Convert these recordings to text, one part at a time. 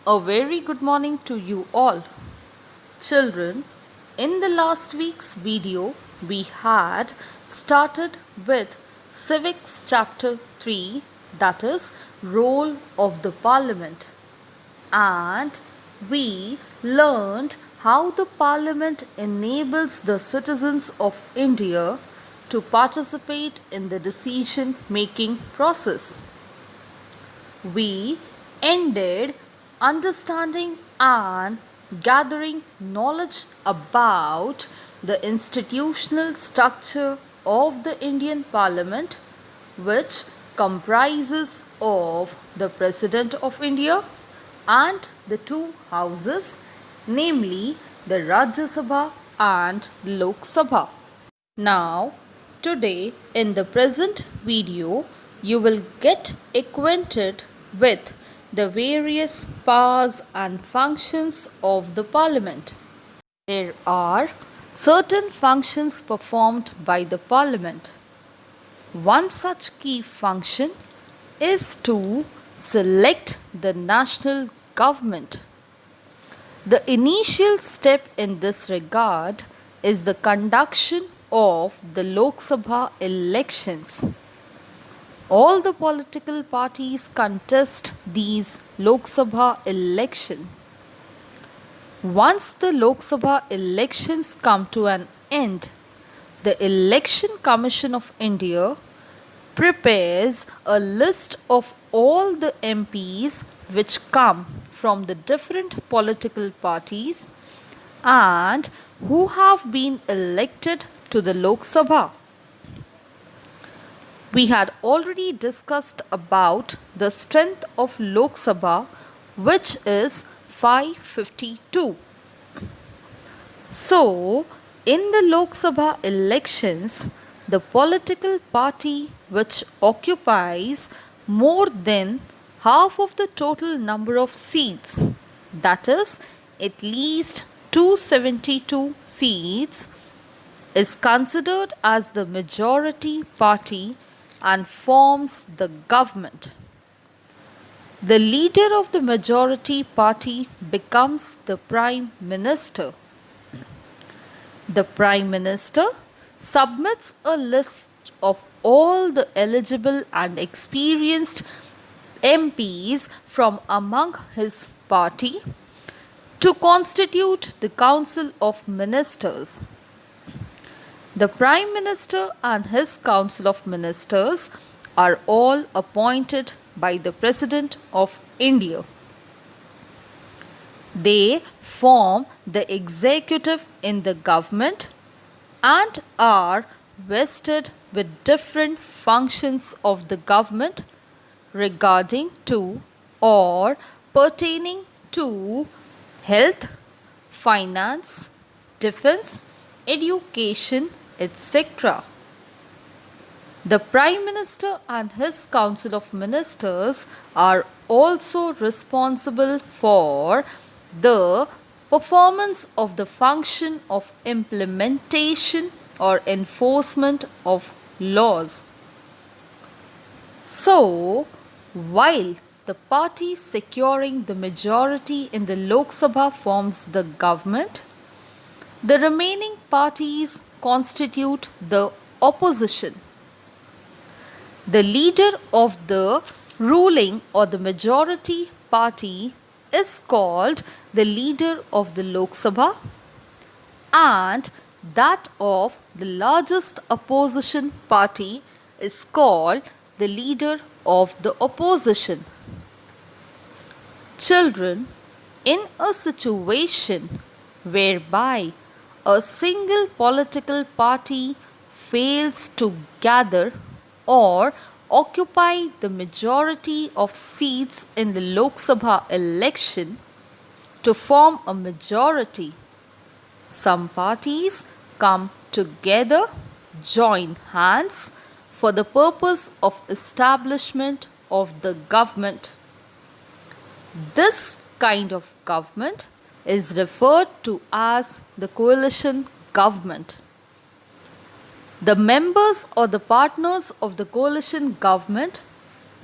A very good morning to you all. Children, in the last week's video, we had started with Civics Chapter 3, that is, Role of the Parliament. And we learned how the Parliament enables the citizens of India to participate in the decision making process. We ended understanding and gathering knowledge about the institutional structure of the Indian Parliament, which comprises of the President of India and the two houses, namely the Rajya Sabha and Lok Sabha. Now, today in the present video, you will get acquainted with the various powers and functions of the Parliament. There are certain functions performed by the Parliament. One such key function is to select the national government. The initial step in this regard is the conduction of the Lok Sabha elections. All the political parties contest these Lok Sabha elections. Once the Lok Sabha elections come to an end, the Election Commission of India prepares a list of all the MPs which come from the different political parties and who have been elected to the Lok Sabha. We had already discussed about the strength of Lok Sabha, which is 552. So, in the Lok Sabha elections, the political party which occupies more than half of the total number of seats, that is, at least 272 seats, is considered as the majority party and forms the government. The leader of the majority party becomes the Prime Minister. The Prime Minister submits a list of all the eligible and experienced MPs from among his party to constitute the Council of Ministers. The Prime Minister and his Council of Ministers are all appointed by the President of India. They form the executive in the government and are vested with different functions of the government regarding to or pertaining to health, finance, defense, education, etc. The Prime Minister and his Council of Ministers are also responsible for the performance of the function of implementation or enforcement of laws. So, while the party securing the majority in the Lok Sabha forms the government, the remaining parties constitute the opposition. The leader of the ruling or the majority party is called the leader of the Lok Sabha, and that of the largest opposition party is called the leader of the opposition. Children, in a situation whereby a single political party fails to gather or occupy the majority of seats in the Lok Sabha election to form a majority, some parties come together, join hands for the purpose of establishment of the government. This kind of government is referred to as the coalition government. The members or the partners of the coalition government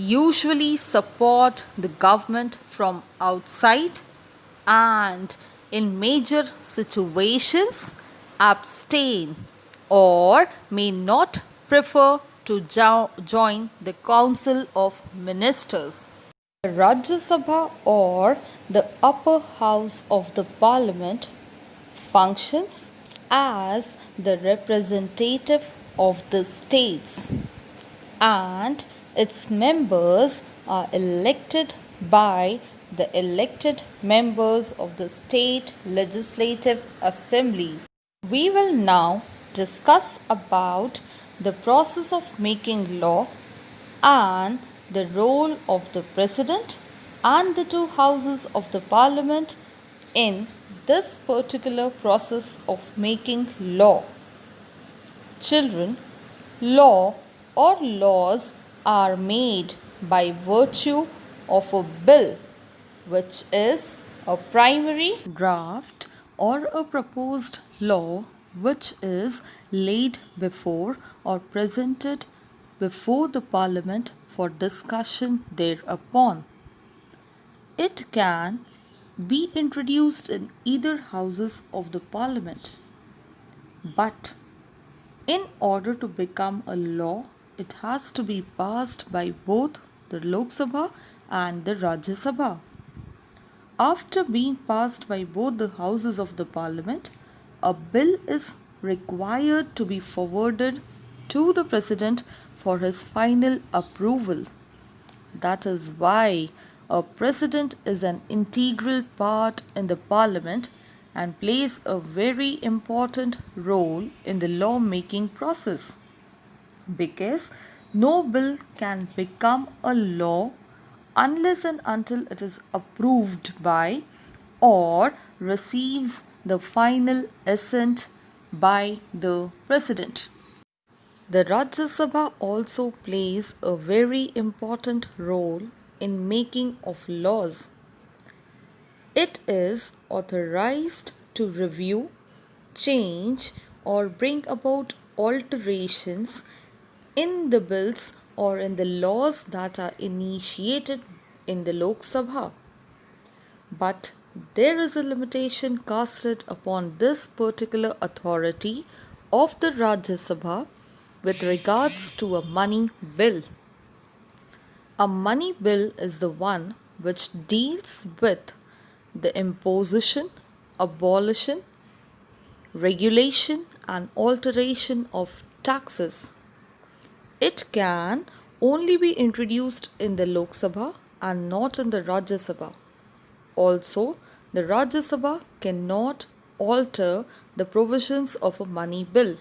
usually support the government from outside and in major situations abstain or may not prefer to join the Council of Ministers. The Rajya Sabha or the upper house of the parliament functions as the representative of the states and its members are elected by the elected members of the state legislative assemblies. We will now discuss about the process of making law and the role of the president and the two houses of the parliament in this particular process of making law. Children, law or laws are made by virtue of a bill, which is a primary draft or a proposed law which is laid before or presented before the parliament for discussion thereupon. It can be introduced in either houses of the parliament, but in order to become a law, it has to be passed by both the Lok Sabha and the Rajya Sabha. After being passed by both the houses of the parliament, a bill is required to be forwarded to the president for his final approval. That is why a president is an integral part in the parliament and plays a very important role in the law making process, because no bill can become a law unless and until it is approved by or receives the final assent by the president. The Rajya Sabha also plays a very important role in making of laws. It is authorized to review, change or bring about alterations in the bills or in the laws that are initiated in the Lok Sabha. But there is a limitation casted upon this particular authority of the Rajya Sabha with regards to a money bill. A money bill is the one which deals with the imposition, abolition, regulation and alteration of taxes. It can only be introduced in the Lok Sabha and not in the Rajya Sabha. Also, the Rajya Sabha cannot alter the provisions of a money bill.